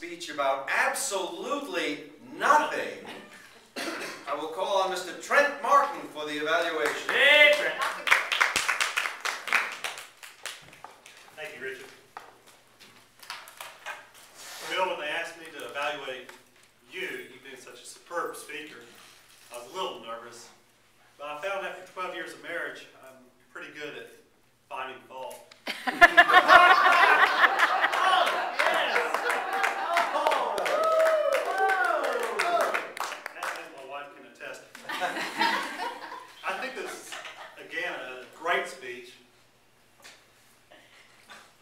speech about absolutely nothing, I will call on Mr. Trent Martin for the evaluation. Hey, Trent. Thank you, Richard. Bill, when they asked me to evaluate you being such a superb speaker, I was a little nervous. But I found after 12 years of marriage, I'm pretty good at finding fault. As my wife can attest. I think this is, again, a great speech.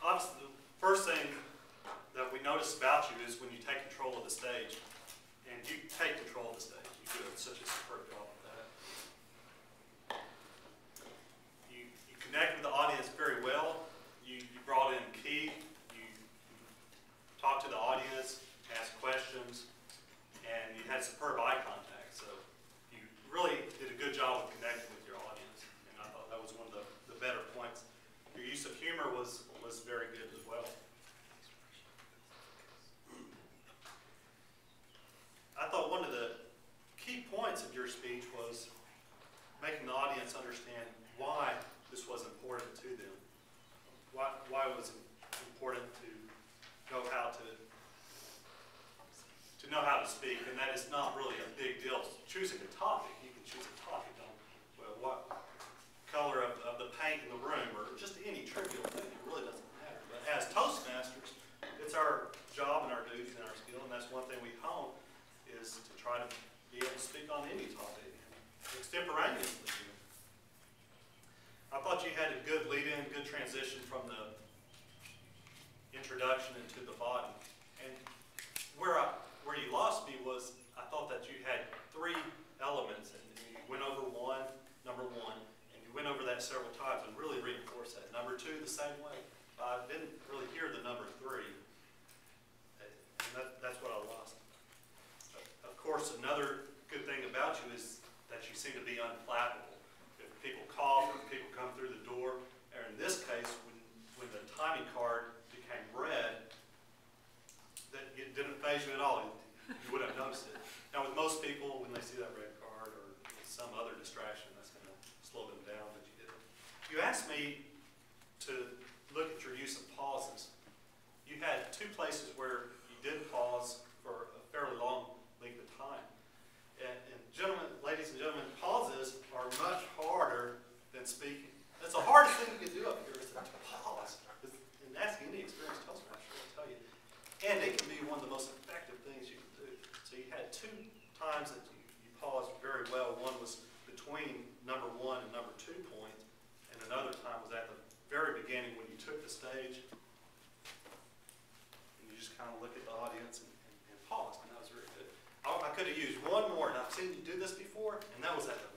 Obviously, the first thing that we notice about you is when you take control of the stage. And you take control of the stage. You do such a superb job of that. You connect with the audience very well. You brought in key. You talked to the audience, asked questions, and you had superb eye contact. So you really did a good job of connecting with your audience. And I thought that was one of the better points. Your use of humor was very good as well. I thought one of the key points of your speech was making the audience understand why this was important to them. Why it was important to know how to speak, and that is not really a big deal. Choosing a topic, you can choose a topic on, well, what color of the paint in the room, or just any trivial thing. It really doesn't matter. But as Toastmasters, it's our job and our duty and our skill, and that's one thing we hone, is to try to be able to speak on any topic extemporaneously. I thought you had a good lead-in, good transition from the introduction into the body. And where you lost me was, I thought that you had three elements, and you went over number one, and you went over that several times and really reinforced that. Number two, the same way. I didn't really hear the number three, and that's what I lost. Of course, another good thing about you is that you seem to be unflappable. If people cough or if people come through the door, or in this case, when the timing card became red, that it didn't faze you at all. You would have noticed it. Now, with most people, when they see that red card or some other distraction, that's going to slow them down, but you didn't. You asked me to look at your use of pauses. You had two places where you did pause for a fairly long length of time. And gentlemen, ladies and gentlemen, pauses are much harder than speaking. That's the hardest thing you can do up here is to pause. And asking any experienced Toastmaster will tell you. And it can be one of the most effective things you can do. So you had two times that you paused very well. One was between number one and number 2 point, and another time was at the very beginning when you took the stage. And you just kind of look at the audience and paused, and that was very good. I could have used one more, and I've seen you do this before, and that was at the